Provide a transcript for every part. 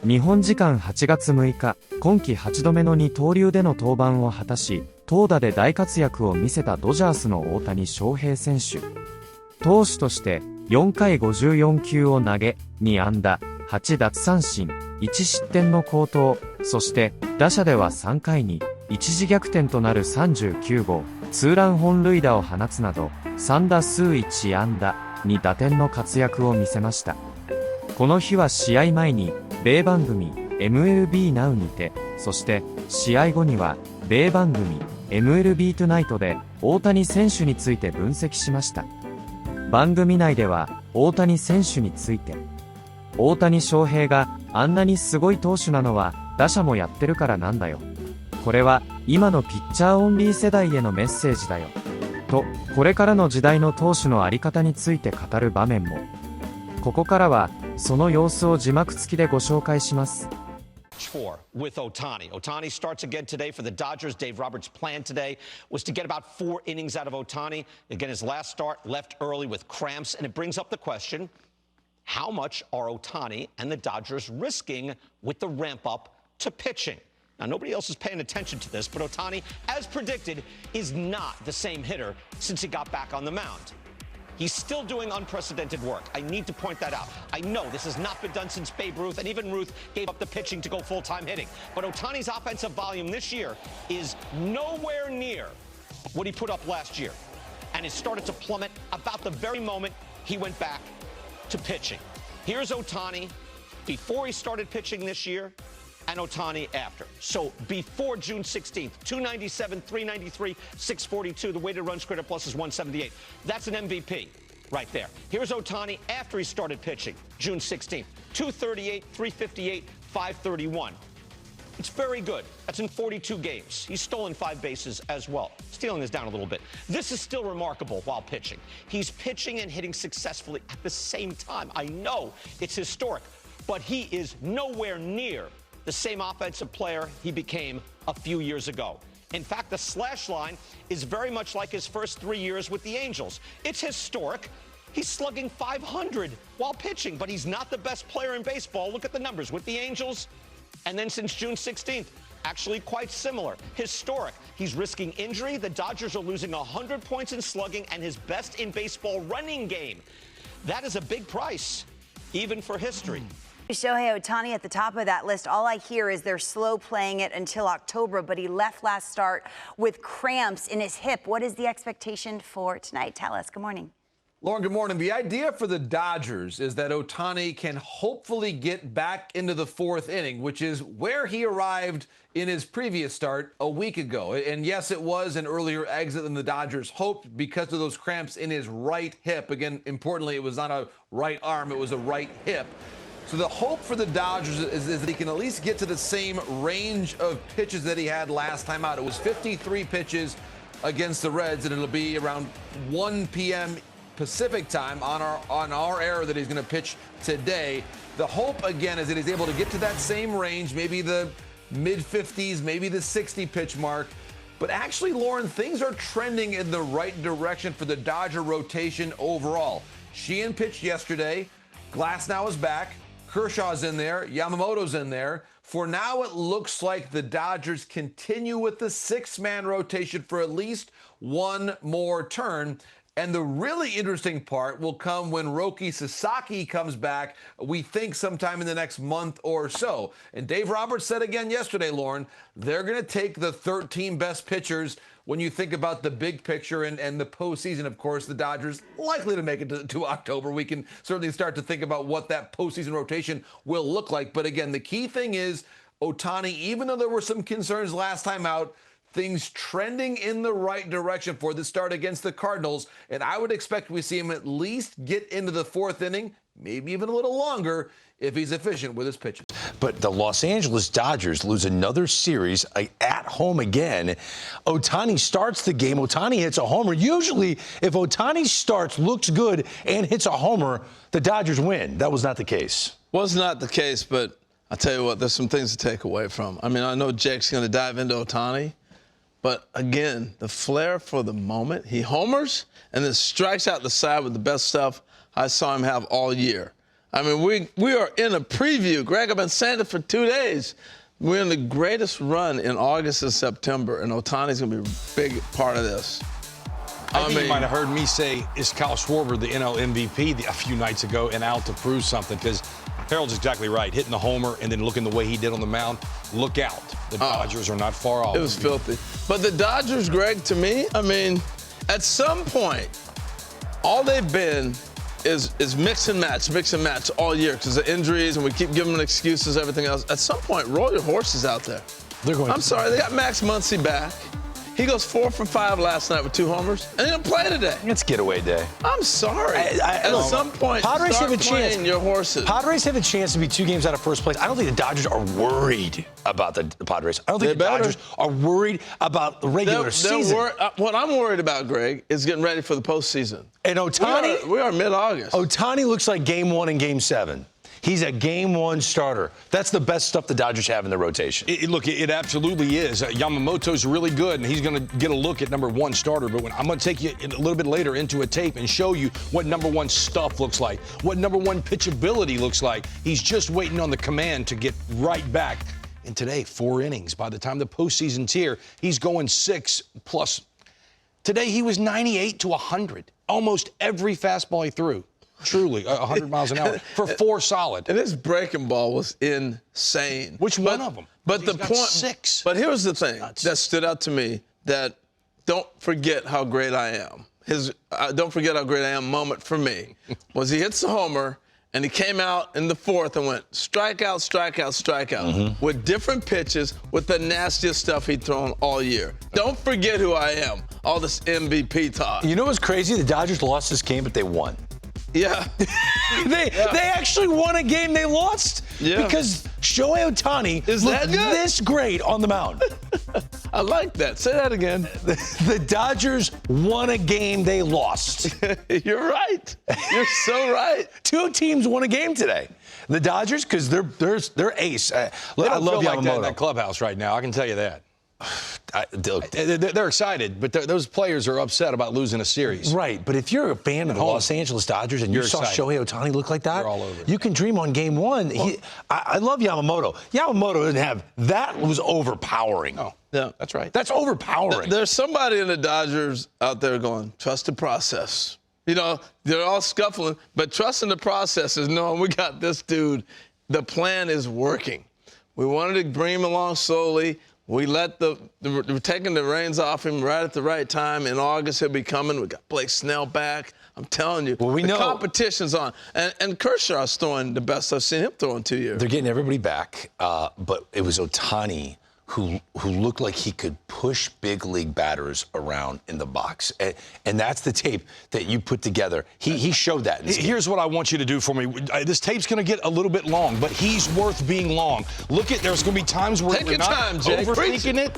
日本時間8月6日、今季8度目の二刀流での登板を果たし、投打で大活躍を見せたドジャースの大谷翔平選手。投手として4回54球を投げ、2安打、8奪三振、1失点の好投、そして打者では3回に一時逆転となる39号ツーラン本塁打を放つなど、3打数1安打、2打点の活躍を見せました。この日は試合前に米番組 MLB Now にて、そして試合後には米番組 MLB Tonight で大谷選手について分析しました。番組内では大谷選手について、大谷翔平があんなにすごい投手なのは打者もやってるからなんだよ。これは今のピッチャーオンリー世代へのメッセージだよ。と、これからの時代の投手のあり方について語る場面も。ここからはその様子を字幕付きでご紹介します。With Ohtani. Ohtani starts again today for the Dodgers. Dave Roberts' plan today was to get about 4 innings out of Ohtani. Again, his last start left early with cramps, and it brings up the question, how much are Ohtani and the Dodgers risking with the ramp up to pitching? Now, nobody else is paying attention to this, but Ohtani, as predicted, is not the same hitter since he got back on the mound. He's still doing unprecedented work. I need to point that out. I know this has not been done since Babe Ruth, and even Ruth gave up the pitching to go full-time hitting. But Ohtani's offensive volume this year is nowhere near what he put up last year. And it started to plummet about the very moment he went back to pitching. Here's Ohtani before he started pitching this year, and Ohtani after. So before June 16th, 297, 393, 642. The weighted runs created plus is 178. That's an MVP right there. Here's Ohtani after he started pitching, June 16th, 238, 358, 531. It's very good. That's in 42 games. He's stolen 5 bases as well. Stealing is down a little bit. This is still remarkable while pitching. He's pitching and hitting successfully at the same time. I know it's historic, but he is nowhere near the same offensive player he became a few years ago. In fact, the slash line is very much like his first 3 years with the Angels. It's historic. He's slugging .500 while pitching, but he's not the best player in baseball. Look at the numbers with the Angels. And then since June 16th, actually quite similar. Historic. He's risking injury. The Dodgers are losing 100 points in slugging and his best in baseball running game. That is a big price, even for history. Shohei Ohtani at the top of that list. All I hear is they're slow playing it until October, but he left last start with cramps in his hip. What is the expectation for tonight? Tell us. Good morning. Lauren, good morning. The idea for the Dodgers is that Ohtani can hopefully get back into the 4th inning, which is where he arrived in his previous start a week ago. And yes, it was an earlier exit than the Dodgers hoped because of those cramps in his right hip. Again, importantly, it was not a right arm, it was a right hip. So the hope for the Dodgers is that he can at least get to the same range of pitches that he had last time out. It was 53 pitches against the Reds, and it'll be around 1 p.m. Pacific time on our era that he's going to pitch today. The hope, again, is that he's able to get to that same range, maybe the mid-50s, maybe the 60 pitch mark. But actually, Lauren, things are trending in the right direction for the Dodger rotation overall. Sheehan pitched yesterday. Glasnow is back. Kershaw's in there. Yamamoto's in there. For now, it looks like the Dodgers continue with the 6-man rotation for at least one more turn. And the really interesting part will come when Roki Sasaki comes back, we think sometime in the next month or so. And Dave Roberts said again yesterday, Lauren, they're going to take the 13 best pitchers when you think about the big picture and the postseason. Of course, the Dodgers likely to make it to October. We can certainly start to think about what that postseason rotation will look like. But again, the key thing is Ohtani, even though there were some concerns last time out, things trending in the right direction for the start against the Cardinals. And I would expect we see him at least get into the 4th inning, maybe even a little longer, if he's efficient with his pitches. But the Los Angeles Dodgers lose another series at home again. Ohtani starts the game. Ohtani hits a homer. Usually, if Ohtani starts, looks good, and hits a homer, the Dodgers win. That was not the case. Was not the case, but I'll tell you what, there's some things to take away from. I mean, I know Jake's going to dive into Ohtani. But again, the flair for the moment, he homers and then strikes out the side with the best stuff I saw him have all year. I mean, we are in a preview. Greg, I've been saying it for 2 days. We're in the greatest run in August and September, and Ohtani's going to be a big part of this. I think you might have heard me say, is Kyle Schwarber the NL MVP a few nights ago and out to prove something? Because Harold's exactly right. Hitting the homer and then looking the way he did on the mound, look out. The Dodgers are not far off. It was filthy. But the Dodgers, Greg, to me, I mean, at some point, all they've been is mix and match all year because of injuries, and we keep giving them excuses, everything else. At some point, roll your horses out there. I'm sorry, they got Max Muncy back. He goes 4 for 5 last night with 2 homers, and he didn't play today. It's getaway day. I'm sorry. At some point, Padres start have a chance. playing your horses. Padres have a chance to be 2 games out of first place. I don't think the Dodgers are worried about the Padres. I don't think the Dodgers are worried about the regular season. What I'm worried about, Greg, is getting ready for the postseason. And Ohtani? We are mid-August. Ohtani looks like Game 1 and Game 7. He's a Game 1 starter. That's the best stuff the Dodgers have in their rotation. Look, it absolutely is. Yamamoto's really good, and he's going to get a look at number 1 starter. But I'm going to take you a little bit later into a tape and show you what number 1 stuff looks like, what number 1 pitchability looks like. He's just waiting on the command to get right back. And today, 4 innings. By the time the postseason's here, he's going 6 plus. Today, he was 98 to 100. Almost every fastball he threw. Truly, 100 miles an hour for 4 solid. And his breaking ball was insane. Which one of them? But the point, 6. But here's the thing that stood out to me: that don't forget how great I am. His don't forget how great I am moment for me was he hits the homer and he came out in the 4th and went strikeout, strikeout, strikeout with different pitches with the nastiest stuff he'd thrown all year. Don't forget who I am. All this MVP talk. You know what's crazy? The Dodgers lost this game, but they won. Yeah. They actually won a game they lost because Shohei Ohtani looked this great on the mound. I like that. Say that again. The Dodgers won a game they lost. You're right. You're so right. 2 teams won a game today. The Dodgers, because they're ace. I love feel Yamamoto. like that in that clubhouse right now. I can tell you that. They're excited, but those players are upset about losing a series. Right, but if you're a fan of the Los Angeles Dodgers and you saw Shohei Ohtani look like that, you're all over. You can dream on Game 1. I love Yamamoto. Yamamoto didn't have that. Was overpowering. Oh, yeah, that's right. That's overpowering. There's somebody in the Dodgers out there going, trust the process. You know, they're all scuffling, but trusting the process is knowing we got this dude. The plan is working. We wanted to bring him along slowly. We let we're taking the reins off him right at the right time. In August, he'll be coming. We got Blake Snell back. I'm telling you, well, we know competition's on. And Kershaw's throwing the best I've seen him throw in 2 years. They're getting everybody back, but it was Ohtani who looked like he could push big league batters around in the box. And that's the tape that you put together. He showed that. Here's what I want you to do for me. This tape's going to get a little bit long, but he's worth being long. Look at, there's going to be times where we're not overthinking it.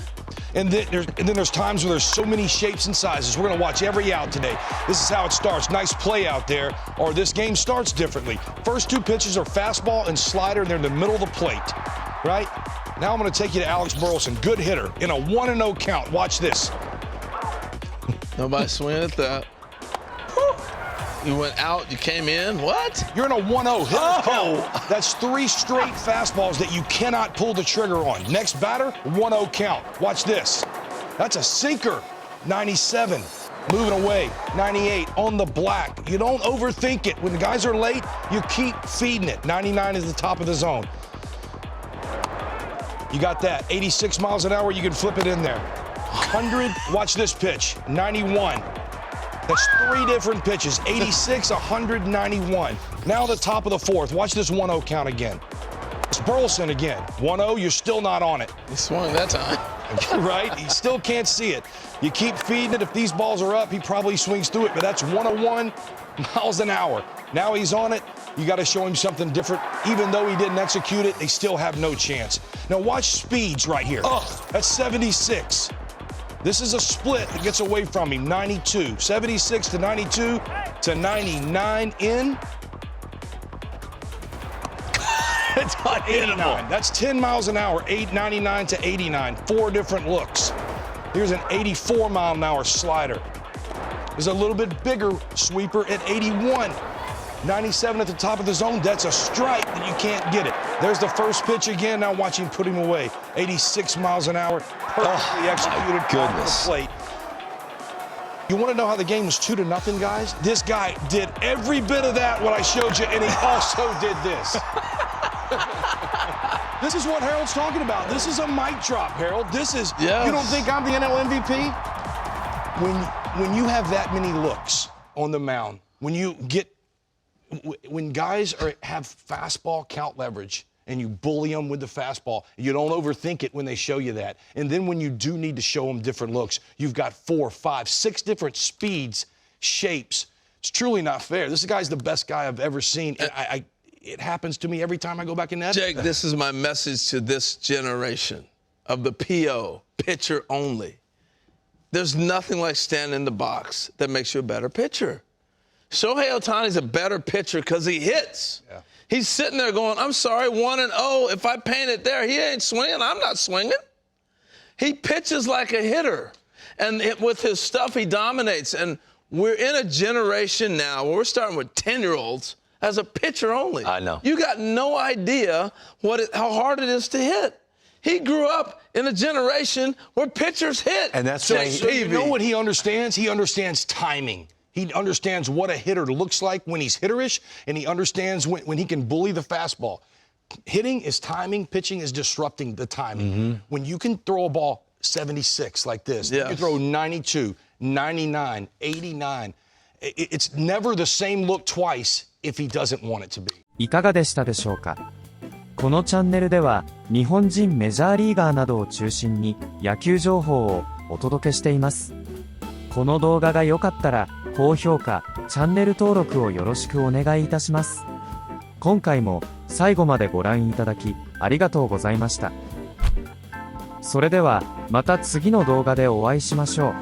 And then there's times where there's so many shapes and sizes. We're going to watch every out today. This is how it starts. Nice play out there, or this game starts differently. First 2 pitches are fastball and slider, and they're in the middle of the plate, right? Now I'm going to take you to Alex Burleson, good hitter, in a 1-0 count. Watch this. Nobody swinging at that. You went out, you came in. What? You're in a 1-0 count. That's 3 straight fastballs that you cannot pull the trigger on. Next batter, 1-0 count. Watch this. That's a sinker. 97. Moving away. 98 on the black. You don't overthink it. When the guys are late, you keep feeding it. 99 is the top of the zone. You got that. 86 miles an hour, you can flip it in there. 100, watch this pitch. 91. That's 3 different pitches. 86, 100, 91. Now the top of the 4th. Watch this 1-0 count again. It's Burleson again. 1-0, you're still not on it. He swung that time. Right? He still can't see it. You keep feeding it. If these balls are up, he probably swings through it, but that's 101 miles an hour. Now he's on it. You got to show him something different. Even though he didn't execute it, they still have no chance. Now watch speeds right here. Oh, that's 76. This is a split that gets away from him. 92. 76 to 92 to 99 in. It's 89. That's 10 miles an hour. 99 to 89. 4 different looks. Here's an 84 mile an hour slider. There's a little bit bigger sweeper at 81. 97 at the top of the zone. That's a strike, and you can't get it. There's the first pitch again. Now watch him put him away. 86 miles an hour. Perfectly executed. Goodness. Off the plate. You want to know how the game was 2-0, guys? This guy did every bit of that, what I showed you, and he also did this. This is what Harold's talking about. This is a mic drop, Harold. This is, yes. You don't think I'm the NL MVP? When you have that many looks on the mound, when guys have fastball count leverage and you bully them with the fastball, you don't overthink it when they show you that. And then when you do need to show them different looks, you've got 4, 5, 6 different speeds, shapes. It's truly not fair. This guy's the best guy I've ever seen. And it happens to me every time I go back in that. Jake, this is my message to this generation of the PO, pitcher only. There's nothing like standing in the box that makes you a better pitcher. Shohei Ohtani's a better pitcher because he hits. Yeah. He's sitting there going, I'm sorry, 1-0. If I paint it there, he ain't swinging. I'm not swinging. He pitches like a hitter. And with his stuff, he dominates. And we're in a generation now where we're starting with 10-year-olds as a pitcher only. I know. You got no idea how hard it is to hit. He grew up in a generation where pitchers hit. And that's so you know what he understands? He understands timing. He understands what a hitter looks like when he's hitterish, and he understands when he can bully the fastball. Hitting is timing. Pitching is disrupting the timing. Mm-hmm. When you can throw a ball 76 like this, yes. You can throw 92, 99, 89. It's never the same look twice if he doesn't want it to be. いかがでしたでしょうか。このチャンネルでは日本人メジャーリーガーなどを中心に野球情報をお届けしています。この動画が良かったら高評価、チャンネル登録をよろしくお願いいたします。今回も最後までご覧いただきありがとうございました。それではまた次の動画でお会いしましょう。